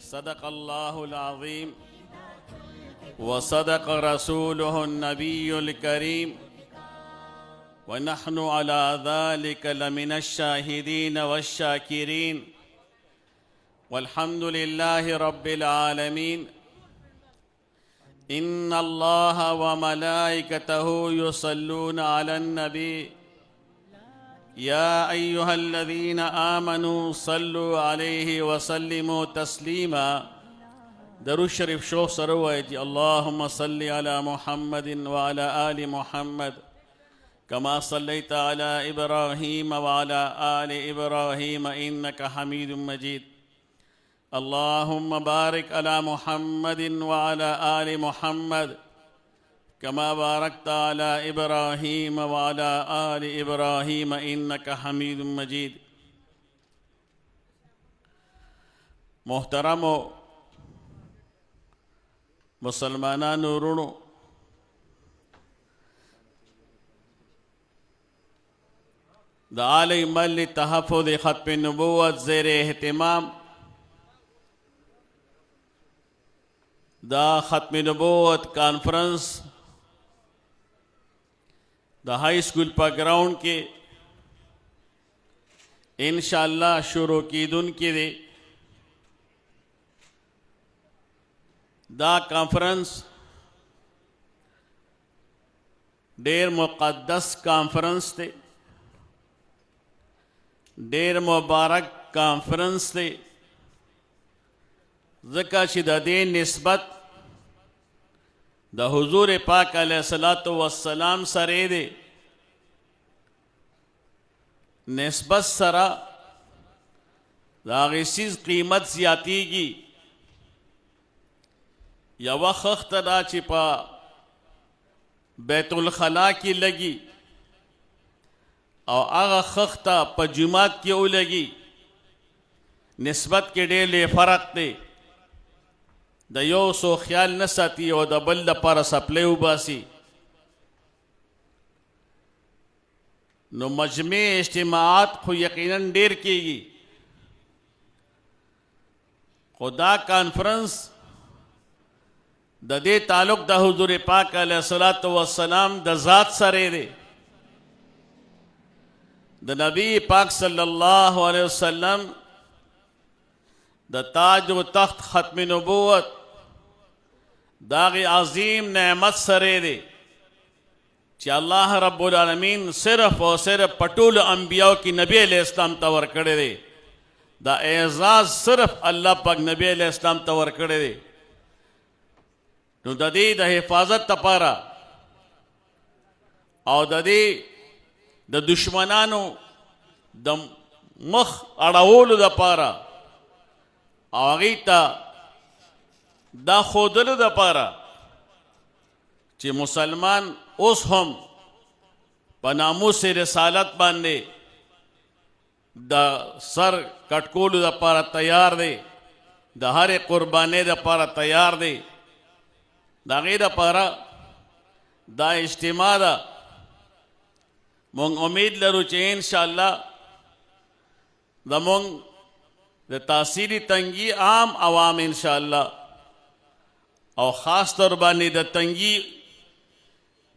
صدق الله العظيم وصدق رسوله النبي الكريم ونحن على ذلك لمن الشاهدين والشاكرين والحمد لله رب العالمين. إن الله وملائكته يصلون على النبي يا أيها الذين آمنوا صلوا عليه وسلموا تسليما. درود شریف شو سروي اللهم صل على محمد وعلى آل محمد كما صليت على إبراهيم وعلى آل إبراهيم إنك حميد مجيد. اللهم بارك على محمد وعلى آل محمد كما باركت على إبراهيم وعلى آل إبراهيم إنك حميد مجيد. محترم مسلمانان ورونو، د عالی مل تحفظ ختم نبوت زیر اہتمام دا ختم نبوت کانفرنس دا ہائی اسکول پا گراؤنڈ کے انشاءاللہ شروع کی دن کی دے. دا کانفرنس ډیر مقدس کانفرنس تے، ډیر مبارک کانفرنس تے، ځکه چې د دې نسبت د حضور پاک علیہ الصلوۃ والسلام سره دی. نسبت سره د هغې څیز قیمت زیاتیږي. یوه خښته ده چې په بیت الخلا کې لګي او هغه خښته په جومات کې ولګي، نسبت کې ډېر لوی فرق دی. د یو څو خیال نه ساتي او د بل لپاره سپلی وباسي. نو مجمع اجتماعات خو یقیناً ډېر کېږي، خو دا کانفرنس د دې تعلق د حضور پاک علیہ الصلوۃ والسلام د ذات سره دی. د نبی پاک صلی الله علیه وسلم د تاج و تخت ختم نبوت داغی عظیم نعمت سره دی چې الله رب العالمین صرف اور صرف پټول انبیاء کی نبی علیہ السلام ته ورکړی دی. دا اعزاز صرف الله پاک نبی علیہ السلام ته ورکړی دی. نو د دې د حفاظت لپاره او د دې د دشمنانو د مخ اړولو لپاره او هغې ته دا ښودلو دپاره چې مسلمان اوس هم په ناموس رسالت باندې د سر کټکولو دپاره تیار دی، د هرې قربانۍ دپاره تیار دی. د هغې دپاره دا اجتماع ده. مونږ امید لرو چې انشاءالله زمونږ د تحصیلي تنګي عام عوام انشاءالله او خاص طور باندې د تنګي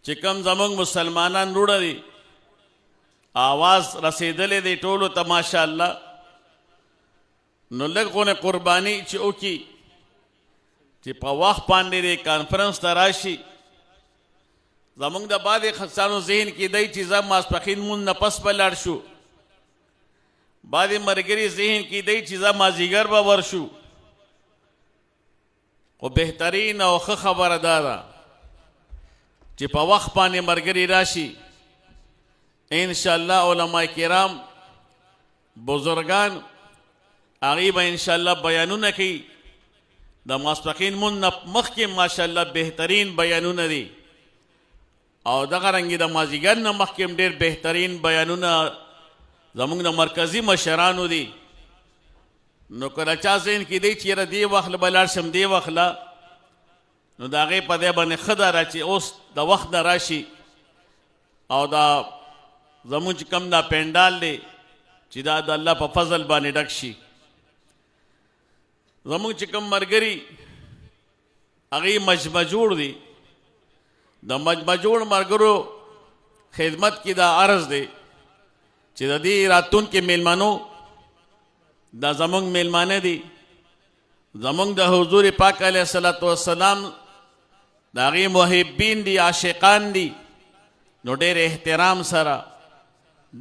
چې کوم زمونږ مسلمانان وروڼه دي آواز رسېدلی دی ټولو ته ماشاءالله. نو لږ غونې قرباني چې وکړي چې په وخت باندې د کانفرنس ته راشي. زمونږ د بعضې خلکو ذهن کې دی چې زه ماسپښین مونځ نه پس به لاړ شو، بعضې ملګري ذهن کې دی چې زه مازدیګر به ورشو. خو بهترین او ښه خبره دا ده چې په وخت باندې ملګري راشي. انشاءالله علماء کرام بزرگان هغې به انشاءالله بیانونه کوي. د ماسپښین مونځ نه مخکې ماشاءالله بهترین بیانونه دي او دغه رنګې د مازدیګر نه مخکې هم ډېر بهترین بیانونه زمونږ د مرکزي مشرانو دي. نو کله چا ذهن کې دی چې یاره دې وخت به لاړ شم دې وخت له، نو د هغې په دی باندې ښه ده چې اوس د وخت نه راشي او دا زمونږ چې کوم دا پینډال دی چې دا د الله په فضل باندې ډک شي. زمونږ چې کوم ملګري هغې مجمع جوړ دي د مجمع جوړ ملګرو خدمت کې دا عرض دی چې د دې راتلونکي میلمنو دا زمونږ میلمانه دي زمونږ د حضور پاک علیه الصلاة والسلام د هغې محبین دي عاشقان دي نو ډېر احترام سره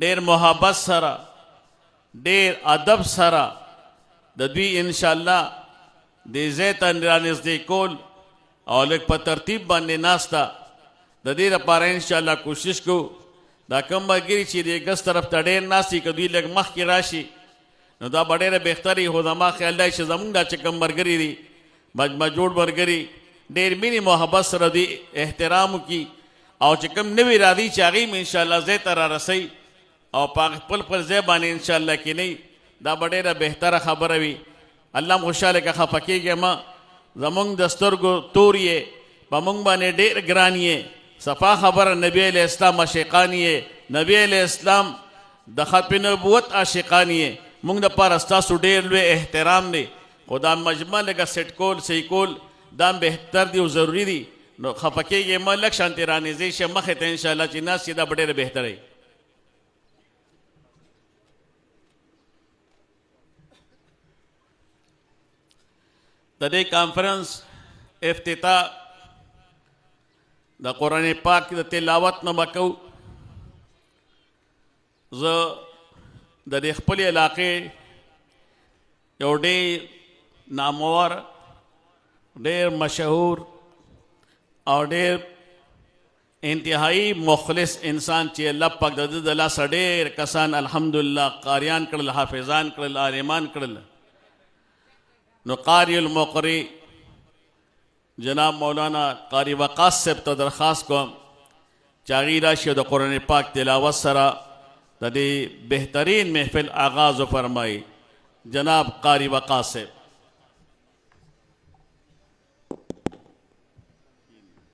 ډېر محبت سره ډېر ادب سره د دوی انشاءالله دې ځای ته رانږدې کول او لږ په ترتیب باندې ناسته د دې لپاره انشاءالله کوشش کوو دا کوم ملګري چې د ګس طرف ته ډېر ناست دي که دوی لږ مخکې راشي نو دا به ډېره بهتر وي خو زما خیال دی چې زمونږ دا چې کوم ملګري دي مجمع جوړ ملګري ډېر مینې محبت سره دوی احترام وکړي او چې کوم نوي راځي چې هغې م انشاءالله ځای ته رارسوي او په خپل خپل ځای باندې انشاءالله کینئ دا به ډېره بهتره خبره وي الله م خوشحاله که خفه کېږې مه زمونږ د سترګو تور یې په مونږ باندې ډېر ګران یې صفا خبره نبی علیه اسلام عاشقان یې نبی علیه اسلام د ختم نبوت عاشقان یې مونږ دپاره ستاسو ډېر لوی احترام دی خو دا مجمع لږه سیټ کول صحیح کول دا بهتر دی او ضروري دی نو خفه کېږې مه لږ شانتې رانږدې شه مخې ته انشاءالله چې ناست یې دا به ډېره بهتره وي د دې کانفرنس افتتاح د قرآن پاک د تلاوت نه به کوو زه د دې خپلې علاقې یو ډېر نامور ډېر مشهور او ډېر انتهایی مخلص انسان چې الله پاک د ده د لاسه ډېر کسان الحمدلله قاریان کړل حافظان کړل عالمان کړل نو قاری المقری جناب مولانا قاری وقاص صاحب ته درخواست کوم چې هغې راشي د قرآن پاک تلاوت سره د دې بهترین محفل آغاز وفرمایي جناب قاری وقاص صاحب